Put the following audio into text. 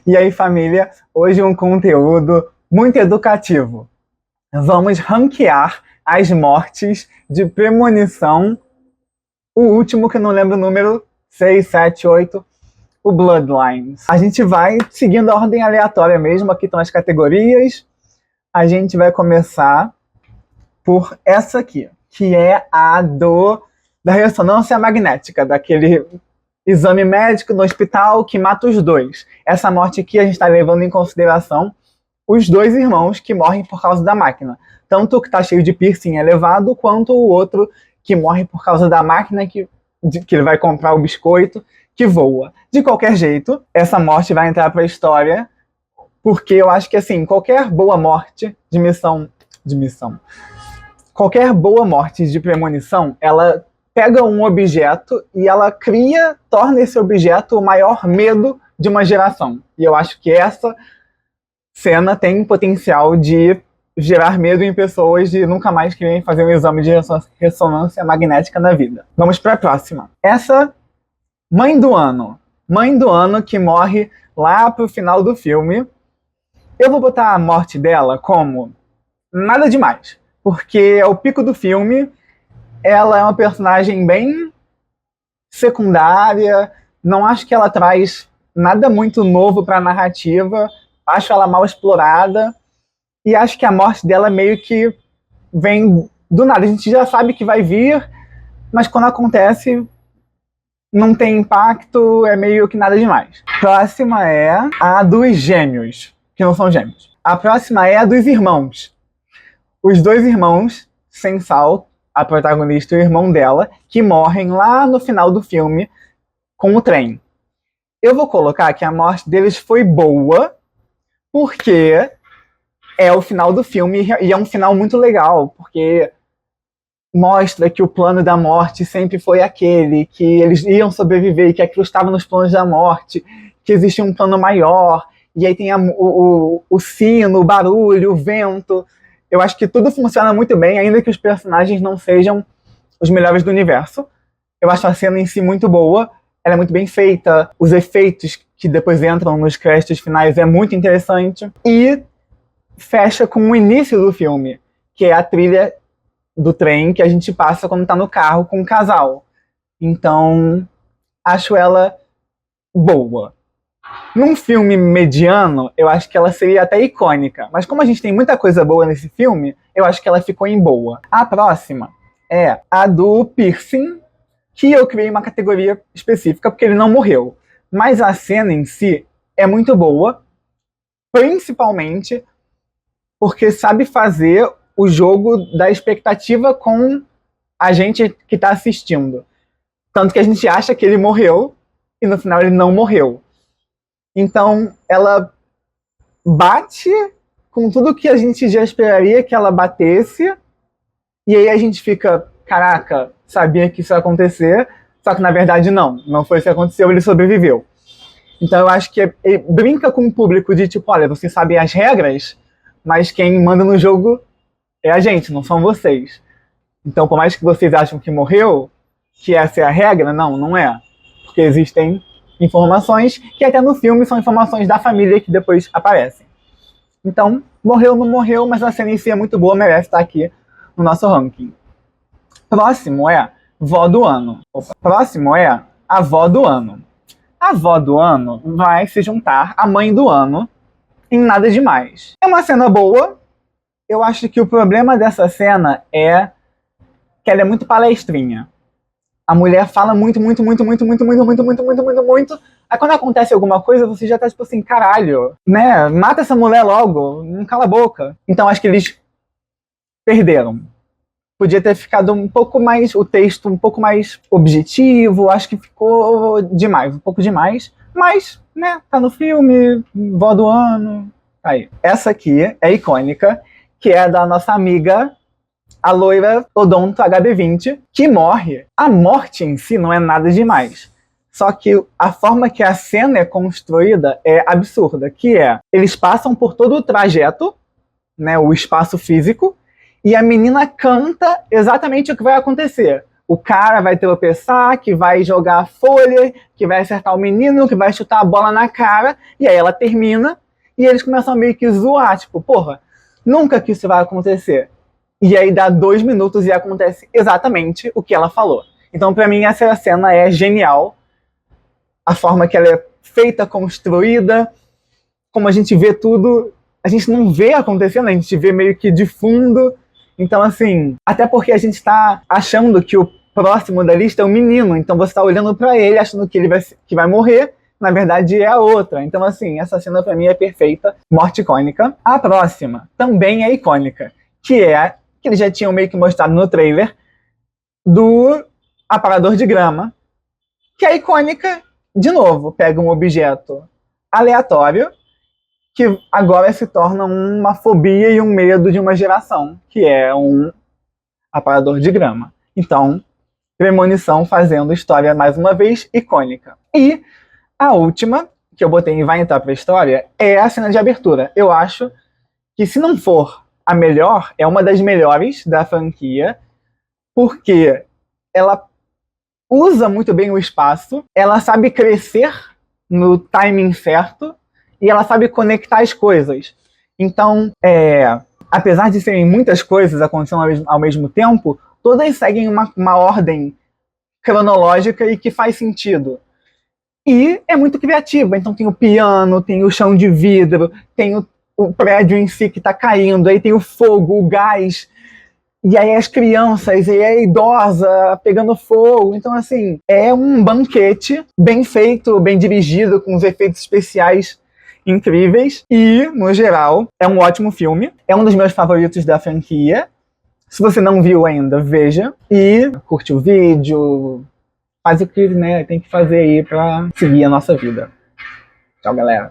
E aí, família, hoje um conteúdo muito educativo. Vamos ranquear as mortes de premonição. O último, que eu não lembro o número, 6, 7, 8, o Bloodlines. A gente vai seguindo a ordem aleatória mesmo, aqui estão as categorias. A gente vai começar por essa aqui, que é a da ressonância magnética, daquele exame médico no hospital que mata os dois. Essa morte aqui a gente está levando em consideração os dois irmãos que morrem por causa da máquina. Tanto o que está cheio de piercing elevado, quanto o outro que morre por causa da máquina que ele vai comprar o biscoito, que voa. De qualquer jeito, essa morte vai entrar para a história, porque eu acho que, assim, qualquer boa morte de missão, qualquer boa morte de premonição, ela pega um objeto e ela torna esse objeto o maior medo de uma geração. E eu acho que essa cena tem potencial de gerar medo em pessoas de nunca mais querem fazer um exame de ressonância magnética na vida. Vamos para a próxima. Essa mãe do ano que morre lá pro final do filme. Eu vou botar a morte dela como nada demais, porque é o pico do filme. Ela é uma personagem bem secundária, não acho que ela traz nada muito novo para a narrativa, acho ela mal explorada, e acho que a morte dela meio que vem do nada. A gente já sabe que vai vir, mas quando acontece não tem impacto, é meio que nada demais. Próxima é a dos gêmeos, que não são gêmeos. A próxima é a dos irmãos. Os dois irmãos, sem sal, a protagonista e o irmão dela, que morrem lá no final do filme com o trem. Eu vou colocar que a morte deles foi boa, porque é o final do filme, e é um final muito legal, porque mostra que o plano da morte sempre foi aquele, que eles iam sobreviver, que aquilo estava nos planos da morte, que existia um plano maior, e aí tem o sino, o barulho, o vento. Eu acho que tudo funciona muito bem, ainda que os personagens não sejam os melhores do universo. Eu acho a cena em si muito boa, ela é muito bem feita, os efeitos que depois entram nos créditos finais é muito interessante. E fecha com o início do filme, que é a trilha do trem que a gente passa quando tá no carro com o casal. Então, acho ela boa. Num filme mediano, eu acho que ela seria até icônica. Mas como a gente tem muita coisa boa nesse filme, eu acho que ela ficou em boa. A próxima é a do piercing, que eu criei uma categoria específica porque ele não morreu. Mas a cena em si é muito boa, principalmente porque sabe fazer o jogo da expectativa com a gente que está assistindo. Tanto que a gente acha que ele morreu e no final ele não morreu. Então, ela bate com tudo que a gente já esperaria que ela batesse, e aí a gente fica, caraca, sabia que isso ia acontecer, só que na verdade não foi isso que aconteceu, ele sobreviveu. Então eu acho que ele brinca com o público de tipo, olha, vocês sabem as regras, mas quem manda no jogo é a gente, não são vocês. Então, por mais que vocês acham que morreu, que essa é a regra, não é. Porque existem informações que até no filme são informações da família que depois aparecem. Então, morreu, não morreu, mas a cena em si é muito boa, merece estar aqui no nosso ranking. Próximo é vó do ano. Próximo é a vó do ano. A vó do ano vai se juntar à mãe do ano em nada demais. É uma cena boa. Eu acho que o problema dessa cena é que ela é muito palestrinha. A mulher fala muito. Aí quando acontece alguma coisa, você já tá tipo assim, caralho, né? Mata essa mulher logo, não cala a boca. Então acho que eles perderam. Podia ter ficado um pouco mais, o texto um pouco mais objetivo, acho que ficou demais, um pouco demais. Mas, né, tá no filme, vó do ano. Aí. Essa aqui é icônica, que é da nossa amiga, a loira Odonto HB20, que morre. A morte em si não é nada demais. Só que a forma que a cena é construída é absurda, que é, eles passam por todo o trajeto, né, o espaço físico, e a menina canta exatamente o que vai acontecer. o cara vai tropeçar, que vai jogar a folha, que vai acertar o menino, que vai chutar a bola na cara, e aí ela termina, e eles começam a meio que zoar, tipo, porra, nunca que isso vai acontecer. E aí dá 2 minutos e acontece exatamente o que ela falou. Então, pra mim, essa cena é genial. A forma que ela é feita, construída, como a gente vê tudo, a gente não vê acontecendo, a gente vê meio que de fundo. Então, assim, até porque a gente tá achando que o próximo da lista é o menino, então você tá olhando pra ele, achando que ele vai morrer, na verdade é a outra. Então, assim, essa cena pra mim é perfeita, morte icônica. A próxima também é icônica, que é, que eles já tinham meio que mostrado no trailer, do aparador de grama, que é icônica, de novo, pega um objeto aleatório, que agora se torna uma fobia e um medo de uma geração, que é um aparador de grama. Então, Premonição fazendo história mais uma vez icônica. E a última, que eu botei e vai entrar pra história, é a cena de abertura. Eu acho que, se não for a melhor, é uma das melhores da franquia, porque ela usa muito bem o espaço, ela sabe crescer no timing certo, e ela sabe conectar as coisas. Então, apesar de serem muitas coisas acontecendo ao mesmo tempo, todas seguem uma ordem cronológica e que faz sentido. E é muito criativa. Então tem o piano, tem o chão de vidro, tem o prédio em si que está caindo, aí tem o fogo, o gás, e aí as crianças, e aí a idosa pegando fogo. Então, assim, é um banquete bem feito, bem dirigido, com os efeitos especiais incríveis. E, no geral, é um ótimo filme. É um dos meus favoritos da franquia. Se você não viu ainda, veja. E curte o vídeo, faz o que, né, tem que fazer aí pra seguir a nossa vida. Tchau, galera.